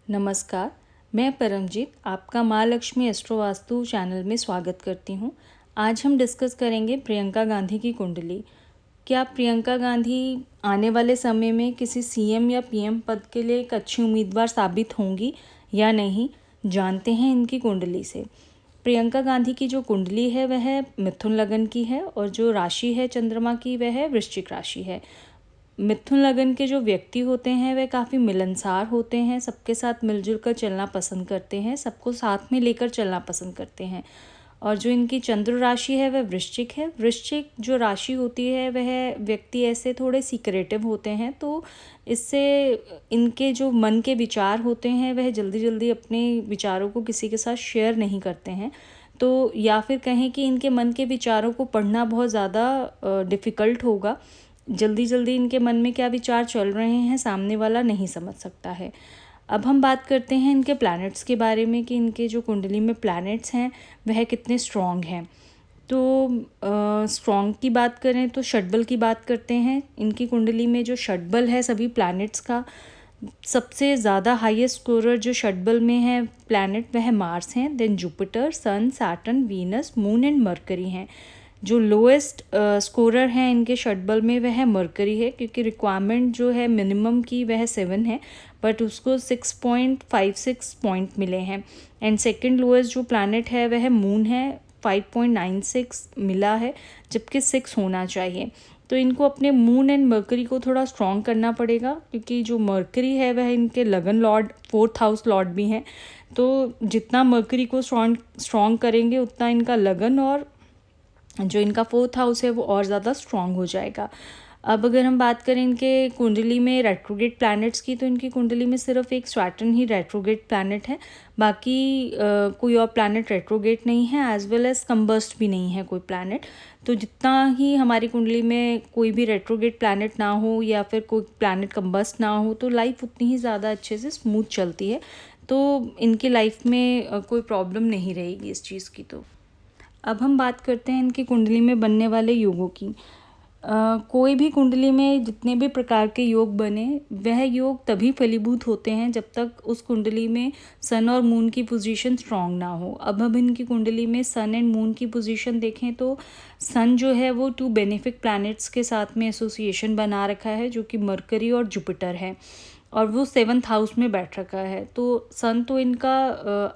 नमस्कार, मैं परमजीत आपका माँ लक्ष्मी एस्ट्रो वास्तु चैनल में स्वागत करती हूँ। आज हम डिस्कस करेंगे प्रियंका गांधी की कुंडली। क्या प्रियंका गांधी आने वाले समय में किसी सीएम या पीएम पद के लिए एक अच्छी उम्मीदवार साबित होंगी या नहीं, जानते हैं इनकी कुंडली से। प्रियंका गांधी की जो कुंडली है वह मिथुन लगन की है और जो राशि है चंद्रमा की वह वृश्चिक राशि है। मिथुन लगन के जो व्यक्ति होते हैं वह काफ़ी मिलनसार होते हैं, सबके साथ मिलजुल कर चलना पसंद करते हैं, सबको साथ में लेकर चलना पसंद करते हैं। और जो इनकी चंद्र राशि है वह वृश्चिक है। वृश्चिक जो राशि होती है वह व्यक्ति ऐसे थोड़े सीक्रेटिव होते हैं, तो इससे इनके जो मन के विचार होते हैं वह जल्दी जल्दी अपने विचारों को किसी के साथ शेयर नहीं करते हैं। तो या फिर कहें कि इनके मन के विचारों को पढ़ना बहुत ज़्यादा डिफ़िकल्ट होगा। जल्दी जल्दी इनके मन में क्या विचार चल रहे हैं सामने वाला नहीं समझ सकता है। अब हम बात करते हैं इनके प्लैनेट्स के बारे में कि इनके जो कुंडली में प्लैनेट्स हैं वह कितने स्ट्रॉन्ग हैं। तो स्ट्रॉन्ग की बात करें तो षटबल की बात करते हैं। इनकी कुंडली में जो षटबल है सभी प्लैनेट्स का, सबसे ज़्यादा हाईएस्ट स्कोरर जो षटबल में है प्लैनेट वह मार्स हैं, then Jupiter, sun, Saturn, Venus, moon and Mercury हैं। जो लोएस्ट स्कोरर हैं इनके षटबल में वह मरकरी है, क्योंकि रिक्वायरमेंट जो है मिनिमम की वह 7 है, बट उसको 6.56 पॉइंट मिले हैं। एंड सेकंड लोएस्ट जो प्लैनेट है वह मून है, 5.96 मिला है, जबकि 6 होना चाहिए। तो इनको अपने मून एंड मरकरी को थोड़ा स्ट्रॉन्ग करना पड़ेगा, क्योंकि जो मरकरी है वह इनके लगन लॉर्ड, 4th हाउस लॉर्ड भी हैं। तो जितना मरकरी को स्ट्रॉन्ग करेंगे उतना इनका लगन और जो इनका 4th हाउस है वो और ज़्यादा स्ट्रॉन्ग हो जाएगा। अब अगर हम बात करें इनके कुंडली में रेट्रोग्रेड प्लैनेट्स की, तो इनकी कुंडली में सिर्फ एक सैटर्न ही रेट्रोग्रेड प्लैनेट है, बाकी कोई और प्लैनेट रेट्रोग्रेड नहीं है, एज वेल एज कंबस्ट भी नहीं है कोई प्लैनेट। तो जितना ही हमारी कुंडली में कोई भी रेट्रोग्रेड प्लैनेट ना हो या फिर कोई प्लैनेट कंबस्ट ना हो, तो लाइफ उतनी ही ज़्यादा अच्छे से स्मूथ चलती है। तो इनकी लाइफ में कोई प्रॉब्लम नहीं रहेगी इस चीज़ की। तो अब हम बात करते हैं इनकी कुंडली में बनने वाले योगों की। कोई भी कुंडली में जितने भी प्रकार के योग बने वह योग तभी फलीभूत होते हैं जब तक उस कुंडली में सन और मून की पोजीशन स्ट्रांग ना हो। अब इनकी कुंडली में सन एंड मून की पोजीशन देखें तो सन जो है वो 2 बेनिफिक प्लैनेट्स के साथ में एसोसिएशन बना रखा है, जो कि मरकरी और जुपिटर है, और वो 7th हाउस में बैठ रखा है। तो सन तो इनका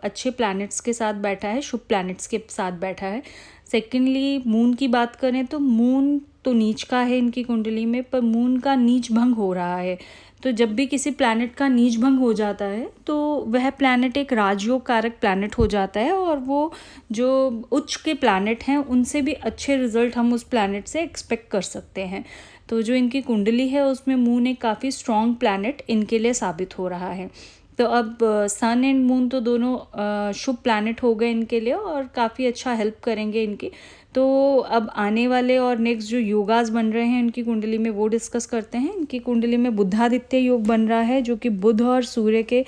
अच्छे प्लैनेट्स के साथ बैठा है, शुभ प्लैनेट्स के साथ बैठा है। सेकेंडली मून की बात करें तो मून तो नीच का है इनकी कुंडली में, पर मून का नीच भंग हो रहा है। तो जब भी किसी प्लैनेट का नीच भंग हो जाता है तो वह प्लैनेट एक राजयोग कारक प्लैनेट हो जाता है, और वो जो उच्च के प्लैनेट हैं उनसे भी अच्छे रिजल्ट हम उस प्लैनेट से एक्सपेक्ट कर सकते हैं। तो जो इनकी कुंडली है उसमें मून एक काफ़ी स्ट्रॉन्ग प्लैनेट इनके लिए साबित हो रहा है। तो अब सन एंड मून तो दोनों शुभ प्लैनेट हो गए इनके लिए और काफ़ी अच्छा हेल्प करेंगे इनकी। तो अब आने वाले और नेक्स्ट जो योगास बन रहे हैं इनकी कुंडली में वो डिस्कस करते हैं। इनकी कुंडली में बुधादित्य योग बन रहा है, जो कि बुध और सूर्य के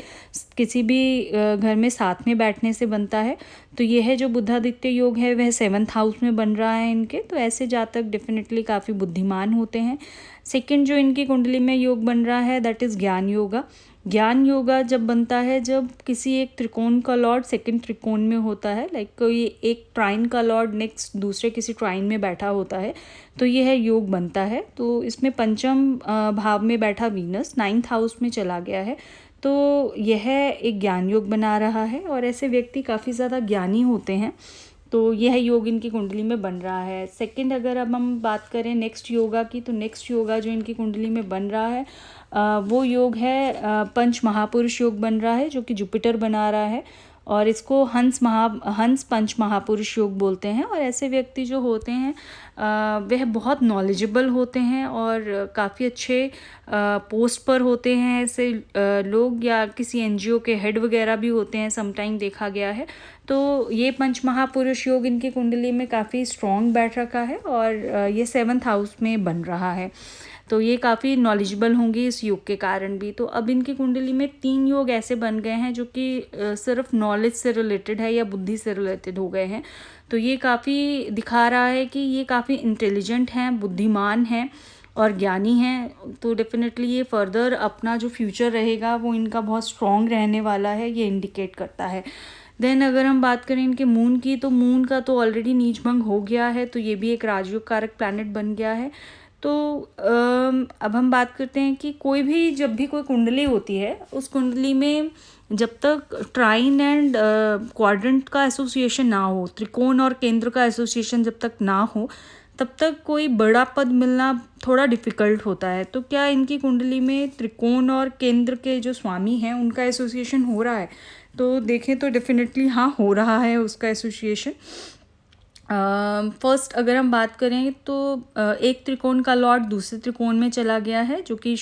किसी भी घर में साथ में बैठने से बनता है। तो ये है जो बुधादित्य योग है वह 7th हाउस में बन रहा है इनके। तो ऐसे जातक डेफिनेटली काफ़ी बुद्धिमान होते हैं। सेकंड जो इनकी कुंडली में योग बन रहा है दैट इज़ ज्ञान योगा। ज्ञान योगा जब बनता है जब किसी एक त्रिकोण का लॉर्ड सेकंड त्रिकोण में होता है, लाइक कोई एक ट्राइन का लॉर्ड नेक्स्ट दूसरे किसी ट्राइन में बैठा होता है, तो यह योग बनता है। तो इसमें पंचम भाव में बैठा वीनस 9th हाउस में चला गया है, तो यह एक ज्ञान योग बना रहा है और ऐसे व्यक्ति काफ़ी ज़्यादा ज्ञानी होते हैं। तो यह योग इनकी कुंडली में बन रहा है। सेकंड अगर अब हम बात करें नेक्स्ट योगा की, तो नेक्स्ट योगा जो इनकी कुंडली में बन रहा है वो योग है पंच महापुरुष योग बन रहा है, जो कि जुपिटर बना रहा है, और इसको हंस पंच महापुरुष योग बोलते हैं। और ऐसे व्यक्ति जो होते हैं वह बहुत नॉलेजेबल होते हैं और काफ़ी अच्छे पोस्ट पर होते हैं। ऐसे लोग या किसी एनजीओ के हेड वगैरह भी होते हैं, समटाइम देखा गया है। तो ये पंच महापुरुष योग इनकी कुंडली में काफ़ी स्ट्रॉन्ग बैठ रखा है और ये 7th हाउस में बन रहा है। तो ये काफ़ी नॉलेजेबल होंगी इस योग के कारण भी। तो अब इनकी कुंडली में 3 योग ऐसे बन गए हैं जो कि सिर्फ नॉलेज से रिलेटेड है या बुद्धि से रिलेटेड हो गए हैं। तो ये काफ़ी दिखा रहा है कि ये काफ़ी इंटेलिजेंट हैं, बुद्धिमान हैं और ज्ञानी हैं, तो डेफिनेटली ये फर्दर अपना जो फ्यूचर रहेगा वो इनका बहुत स्ट्रॉन्ग रहने वाला है, ये इंडिकेट करता है। देन अगर हम बात करें इनके मून की, तो मून का तो ऑलरेडी नीचभंग हो गया है, तो ये भी एक राजयोग कारक प्लैनेट बन गया है। तो अब हम बात करते हैं कि कोई भी जब भी कोई कुंडली होती है, उस कुंडली में जब तक ट्राइन एंड क्वाड्रेंट का एसोसिएशन ना हो, त्रिकोण और केंद्र का एसोसिएशन जब तक ना हो, तब तक कोई बड़ा पद मिलना थोड़ा डिफ़िकल्ट होता है। तो क्या इनकी कुंडली में त्रिकोण और केंद्र के जो स्वामी हैं उनका एसोसिएशन हो रहा है? तो देखें तो डेफिनेटली हाँ, हो रहा है उसका एसोसिएशन। फर्स्ट अगर हम बात करें तो एक त्रिकोण का लॉर्ड दूसरे त्रिकोण में चला गया है, जो कि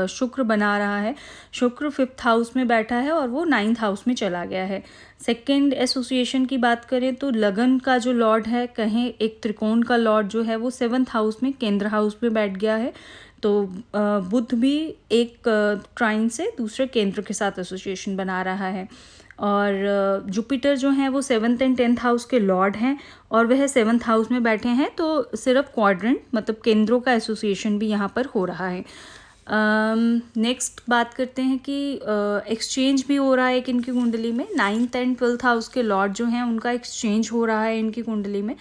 शुक्र बना रहा है। शुक्र 5th हाउस में बैठा है और वो 9th हाउस में चला गया है। सेकंड एसोसिएशन की बात करें तो लगन का जो लॉर्ड है, कहें एक त्रिकोण का लॉर्ड जो है वो 7th हाउस में, केंद्र हाउस में बैठ गया है। तो बुध भी एक ट्राइन से दूसरे केंद्र के साथ एसोसिएशन बना रहा है। और जुपिटर जो हैं वो 7th एंड 10th हाउस के लॉर्ड हैं और वह 7th हाउस में बैठे हैं, तो सिर्फ क्वाड्रेंट मतलब केंद्रों का एसोसिएशन भी यहाँ पर हो रहा है। नेक्स्ट बात करते हैं कि एक्सचेंज भी हो रहा है एक इनकी कुंडली में। 9th एंड 12th हाउस के लॉर्ड जो हैं उनका एक्सचेंज हो रहा है इनकी कुंडली में।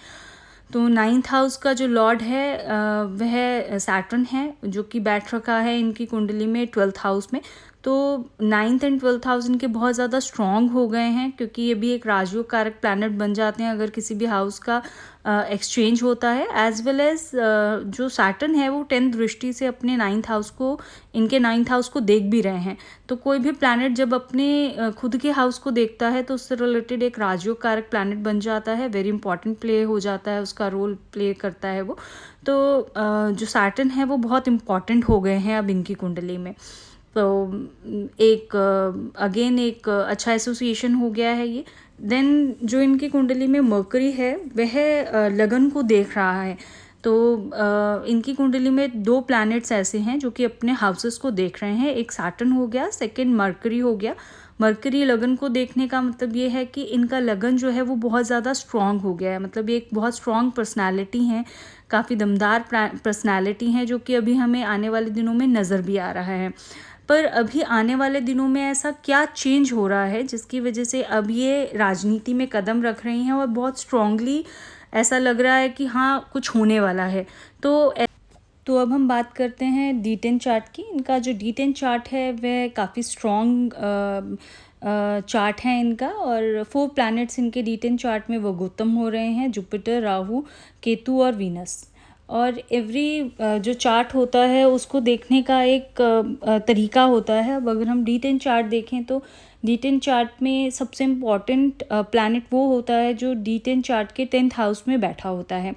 तो 9th हाउस का जो लॉर्ड है वह सैटर्न है, जो कि बैठ रखा है इनकी कुंडली में 12th हाउस में। तो 9th एंड 12th हाउस इनके बहुत ज़्यादा स्ट्रॉन्ग हो गए हैं, क्योंकि ये भी एक राजयोग कारक प्लैनेट बन जाते हैं अगर किसी भी हाउस का एक्सचेंज होता है। एज वेल एज जो सैटर्न है वो 10th दृष्टि से अपने 9th हाउस को, इनके 9th हाउस को देख भी रहे हैं। तो कोई भी प्लैनेट जब अपने खुद के हाउस को देखता है तो उससे रिलेटेड एक राजयोग कारक प्लैनेट बन जाता है, वेरी इंपॉर्टेंट प्ले हो जाता है, उसका रोल प्ले करता है वो। तो जो सैटर्न है वो बहुत इंपॉर्टेंट हो गए हैं अब इनकी कुंडली में। तो एक अगेन एक अच्छा एसोसिएशन हो गया है ये। देन जो इनकी कुंडली में मरकरी है वह लगन को देख रहा है। तो इनकी कुंडली में 2 प्लैनेट्स ऐसे हैं जो कि अपने हाउसेस को देख रहे हैं। एक सैटर्न हो गया, सेकंड मरकरी हो गया। मरकरी लगन को देखने का मतलब ये है कि इनका लगन जो है वो बहुत ज़्यादा स्ट्रॉन्ग हो गया है, मतलब ये एक बहुत स्ट्रॉन्ग पर्सनैलिटी हैं, काफ़ी दमदार पर्सनैलिटी हैं, जो कि अभी हमें आने वाले दिनों में नज़र भी आ रहा है। पर अभी आने वाले दिनों में ऐसा क्या चेंज हो रहा है जिसकी वजह से अब ये राजनीति में कदम रख रही हैं और बहुत स्ट्रॉन्गली ऐसा लग रहा है कि हाँ कुछ होने वाला है। तो अब हम बात करते हैं D10 चार्ट की। इनका जो D10 चार्ट है वह काफ़ी स्ट्रॉन्ग चार्ट है इनका, और 4 प्लैनेट्स इनके D10 चार्ट में वो गौतम हो रहे हैं, जुपिटर, राहु, केतु और वीनस। और एवरी जो चार्ट होता है उसको देखने का एक तरीका होता है। अब अगर हम D10 चार्ट देखें तो D10 चार्ट में सबसे इम्पॉर्टेंट प्लैनेट वो होता है जो D10 चार्ट के 10th हाउस में बैठा होता है,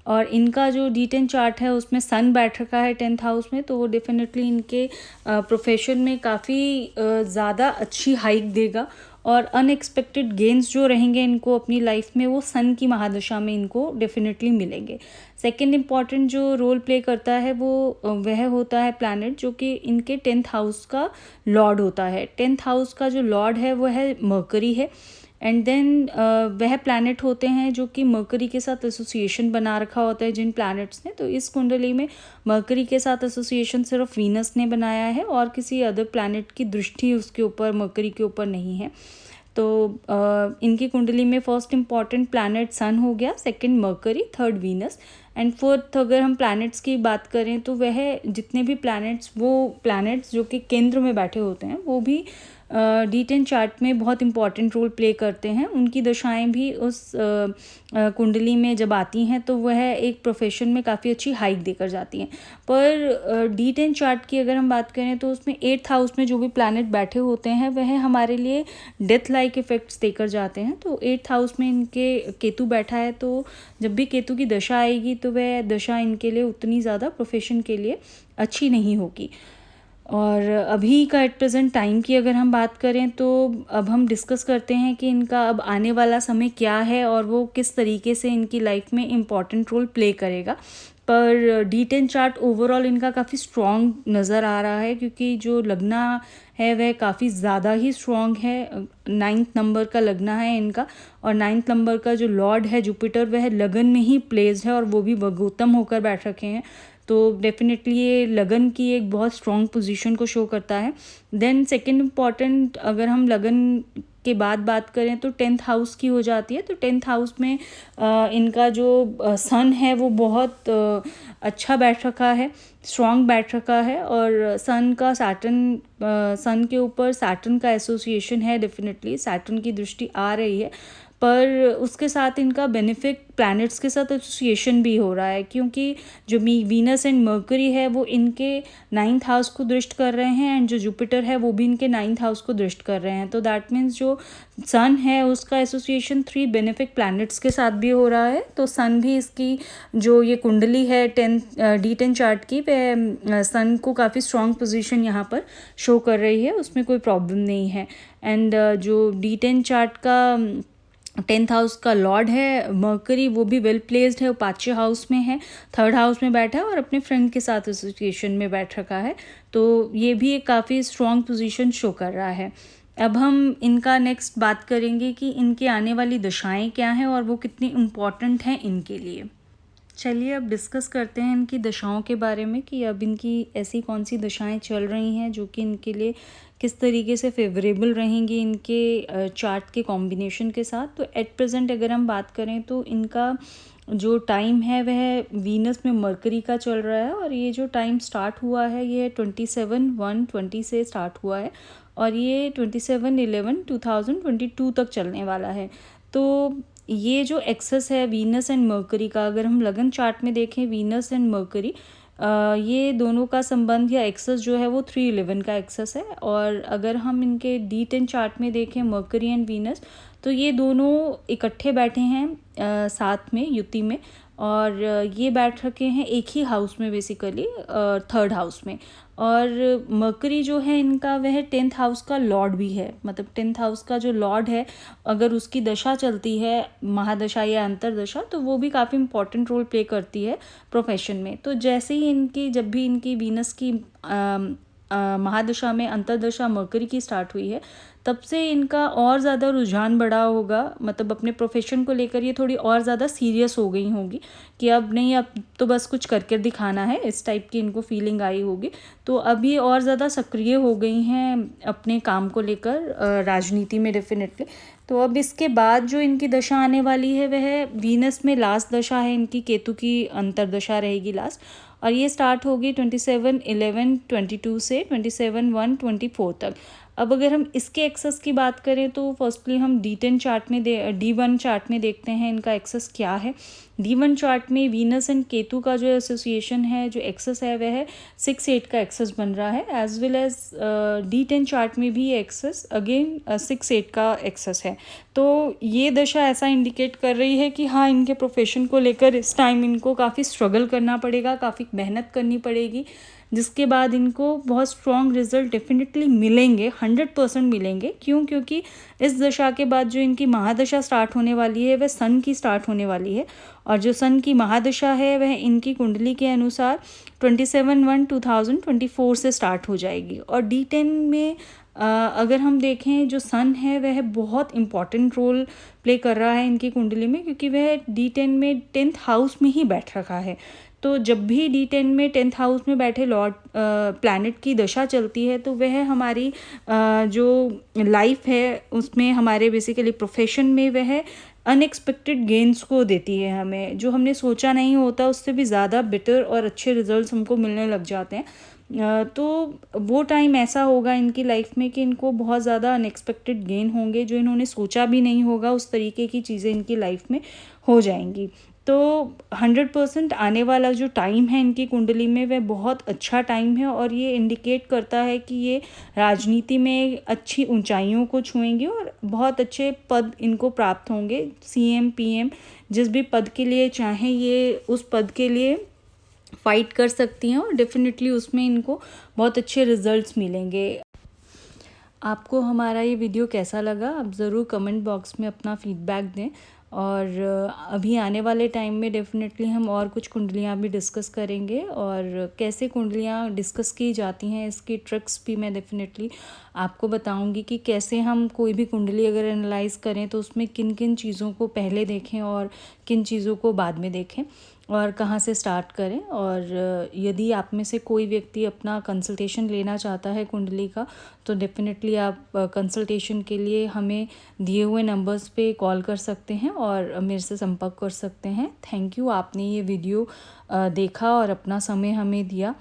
और इनका जो D10 चार्ट है उसमें सन बैठ रखा है 10th हाउस में। तो वो डेफिनेटली इनके प्रोफेशन में काफ़ी ज़्यादा अच्छी हाइक देगा, और अनएक्सपेक्टेड गेंस जो रहेंगे इनको अपनी लाइफ में वो सन की महादशा में इनको डेफिनेटली मिलेंगे। सेकंड इम्पॉर्टेंट जो रोल प्ले करता है वो वह होता है प्लैनेट जो कि इनके 10th हाउस का लॉर्ड होता है। 10th हाउस का जो लॉर्ड है वो है मरकरी है। एंड देन वह प्लैनेट होते हैं जो कि मरकरी के साथ एसोसिएशन बना रखा होता है जिन प्लैनेट्स ने। तो इस कुंडली में मरकरी के साथ एसोसिएशन सिर्फ वीनस ने बनाया है और किसी अदर प्लैनेट की दृष्टि उसके ऊपर, मरकरी के ऊपर नहीं है। तो इनकी कुंडली में फर्स्ट इम्पॉर्टेंट प्लैनेट सन हो गया, second mercury, third Venus, and fourth अगर हम प्लैनेट्स की बात करें तो वह जितने भी प्लैनेट्स, वो प्लैनेट्स जो कि केंद्र में बैठे होते हैं वो भी D10 चार्ट में बहुत इंपॉर्टेंट रोल प्ले करते हैं। उनकी दशाएं भी उस कुंडली में जब आती हैं तो वह एक प्रोफेशन में काफ़ी अच्छी हाइक देकर जाती हैं। पर D10 चार्ट की अगर हम बात करें तो उसमें 8th हाउस में जो भी प्लैनेट बैठे होते हैं वह हमारे लिए डेथ लाइक इफ़ेक्ट्स देकर जाते हैं। तो 8th हाउस में इनके केतु बैठा है, तो जब भी केतु की दशा आएगी तो वह दशा इनके लिए उतनी ज़्यादा प्रोफेशन के लिए अच्छी नहीं होगी। और अभी का एट प्रेजेंट टाइम की अगर हम बात करें तो अब हम डिस्कस करते हैं कि इनका अब आने वाला समय क्या है और वो किस तरीके से इनकी लाइफ में इम्पॉर्टेंट रोल प्ले करेगा। पर D10 चार्ट ओवरऑल इनका काफ़ी स्ट्रॉन्ग नज़र आ रहा है, क्योंकि जो लगना है वह काफ़ी ज़्यादा ही स्ट्रॉन्ग है। 9th नंबर का लगना है इनका, और 9th नंबर का जो लॉर्ड है जुपिटर वह लगन में ही प्लेस्ड है और वो भी वगोतम होकर बैठ रखे हैं। तो डेफिनेटली ये लगन की एक बहुत स्ट्रॉन्ग पोजीशन को शो करता है। देन सेकंड इम्पॉर्टेंट, अगर हम लगन के बाद बात करें तो 10th हाउस की हो जाती है। तो 10th हाउस में इनका जो सन है वो बहुत अच्छा बैठ रखा है, स्ट्रॉन्ग बैठ रखा है। और सन का सन के ऊपर सैटर्न का एसोसिएशन है, डेफिनेटली सैटर्न की दृष्टि आ रही है, पर उसके साथ इनका बेनिफिक प्लैनेट्स के साथ एसोसिएशन भी हो रहा है, क्योंकि जो वीनस एंड मर्करी है वो इनके 9th हाउस को दृष्ट कर रहे हैं, एंड जो जुपिटर है वो भी इनके 9th हाउस को दृष्ट कर रहे हैं। तो दैट मीन्स जो सन है उसका एसोसिएशन 3 बेनिफिक प्लैनेट्स के साथ भी हो रहा है। तो सन भी इसकी जो ये कुंडली है D10 चार्ट की, वह सन को काफ़ी स्ट्रॉन्ग पोजीशन यहाँ पर शो कर रही है, उसमें कोई प्रॉब्लम नहीं है। एंड जो D10 चार्ट का 10th हाउस का लॉर्ड है मर्करी, वो भी वेल प्लेस्ड है, वो 5वें हाउस में है, 3rd हाउस में बैठा है और अपने फ्रेंड के साथ एसोसिएशन में बैठ रखा है। तो ये भी एक काफ़ी स्ट्रॉन्ग पोजीशन शो कर रहा है। अब हम इनका नेक्स्ट बात करेंगे कि इनके आने वाली दशाएं क्या हैं और वो कितनी इम्पॉर्टेंट हैं इनके लिए। चलिए अब डिस्कस करते हैं इनकी दशाओं के बारे में, कि अब इनकी ऐसी कौन सी दशाएं चल रही हैं जो कि इनके लिए किस तरीके से फेवरेबल रहेंगी इनके चार्ट के कॉम्बिनेशन के साथ। तो एट प्रेजेंट अगर हम बात करें तो इनका जो टाइम है वह वीनस में मरकरी का चल रहा है, और ये जो टाइम स्टार्ट हुआ है ये 27/1/20 से स्टार्ट हुआ है और ये 27/11/2022 तक चलने वाला है। तो ये जो एक्सेस है वीनस एंड मर्करी का, अगर हम लगन चार्ट में देखें वीनस एंड मर्करी, ये दोनों का संबंध या एक्सेस जो है वो 311 का एक्सेस है। और अगर हम इनके D10 चार्ट में देखें मर्करी एंड वीनस, तो ये दोनों इकट्ठे बैठे हैं साथ में युति में, और ये बैठ रखे हैं एक ही हाउस में, बेसिकली 3rd हाउस में। और मर्करी जो है इनका वह 10th हाउस का लॉर्ड भी है, मतलब 10th हाउस का जो लॉर्ड है अगर उसकी दशा चलती है, महादशा या अंतरदशा, तो वो भी काफ़ी इंपॉर्टेंट रोल प्ले करती है प्रोफेशन में। तो जैसे ही जब भी इनकी वीनस की महादशा में अंतरदशा मर्करी की स्टार्ट हुई है, तब से इनका और ज़्यादा रुझान बढ़ा होगा, मतलब अपने प्रोफेशन को लेकर ये थोड़ी और ज़्यादा सीरियस हो गई होंगी कि अब नहीं, अब तो बस कुछ करके दिखाना है, इस टाइप की इनको फीलिंग आई होगी। तो अब ये और ज़्यादा सक्रिय हो गई हैं अपने काम को लेकर राजनीति में, डेफिनेटली। तो अब इसके बाद जो इनकी दशा आने वाली है वह वीनस में लास्ट दशा है इनकी, केतु की अंतरदशा रहेगी लास्ट, और ये स्टार्ट होगी 27/11/22 से 27/1/24 तक। अब अगर हम इसके एक्सेस की बात करें तो फर्स्टली हम D1 चार्ट में देखते हैं इनका एक्सेस क्या है। D1 चार्ट में वीनस एंड केतु का जो एसोसिएशन है, जो एक्सेस है, वह है 6-8 का एक्सेस बन रहा है, as well as D10 chart में भी एक्सेस अगेन 6-8 का एक्सेस है। तो ये दशा ऐसा इंडिकेट कर रही है कि हाँ, इनके प्रोफेशन को लेकर इस टाइम इनको काफ़ी स्ट्रगल करना पड़ेगा, काफ़ी मेहनत करनी पड़ेगी, जिसके बाद इनको बहुत स्ट्रॉन्ग रिजल्ट डेफिनेटली मिलेंगे, 100% मिलेंगे। क्यों? क्योंकि इस दशा के बाद जो इनकी महादशा स्टार्ट होने वाली है वह सन की स्टार्ट होने वाली है, और जो सन की महादशा है वह इनकी कुंडली के अनुसार 27/1/2024 से स्टार्ट हो जाएगी। और D10 में अगर हम देखें, जो सन है वह बहुत इम्पॉर्टेंट रोल प्ले कर रहा है इनकी कुंडली में, क्योंकि वह D10 में 10th हाउस में ही बैठ रखा है। तो जब भी D10 में 10th हाउस में बैठे लॉर्ड प्लैनेट की दशा चलती है, तो वह हमारी जो लाइफ है उसमें, हमारे बेसिकली प्रोफेशन में, वह अनएक्सपेक्टेड गेन्स को देती है हमें, जो हमने सोचा नहीं होता उससे भी ज़्यादा बेटर और अच्छे रिजल्ट्स हमको मिलने लग जाते हैं। तो वो टाइम ऐसा होगा इनकी लाइफ में कि इनको बहुत ज़्यादा अनएक्सपेक्टेड गेन होंगे, जो इन्होंने सोचा भी नहीं होगा, उस तरीके की चीज़ें इनकी लाइफ में हो जाएंगी। तो 100% आने वाला जो टाइम है इनकी कुंडली में वह बहुत अच्छा टाइम है, और ये इंडिकेट करता है कि ये राजनीति में अच्छी ऊंचाइयों को छुएंगे और बहुत अच्छे पद इनको प्राप्त होंगे। CM PM जिस भी पद के लिए चाहें, ये उस पद के लिए फाइट कर सकती हैं, और डेफिनेटली उसमें इनको बहुत अच्छे रिजल्ट्स मिलेंगे। आपको हमारा ये वीडियो कैसा लगा, आप ज़रूर कमेंट बॉक्स में अपना फीडबैक दें। और अभी आने वाले टाइम में डेफिनेटली हम और कुछ कुंडलियाँ भी डिस्कस करेंगे, और कैसे कुंडलियाँ डिस्कस की जाती हैं इसकी ट्रिक्स भी मैं डेफिनेटली आपको बताऊंगी, कि कैसे हम कोई भी कुंडली अगर एनालाइज़ करें तो उसमें किन किन चीज़ों को पहले देखें और किन चीज़ों को बाद में देखें। और कहाँ से स्टार्ट करें। और यदि आप में से कोई व्यक्ति अपना कंसल्टेशन लेना चाहता है कुंडली का, तो डेफ़िनेटली आप कंसल्टेशन के लिए हमें दिए हुए नंबर्स पे कॉल कर सकते हैं और मेरे से संपर्क कर सकते हैं। थैंक यू, आपने ये वीडियो देखा और अपना समय हमें दिया।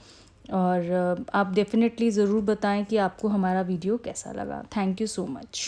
और आप डेफ़िनेटली ज़रूर बताएं कि आपको हमारा वीडियो कैसा लगा। Thank you so much.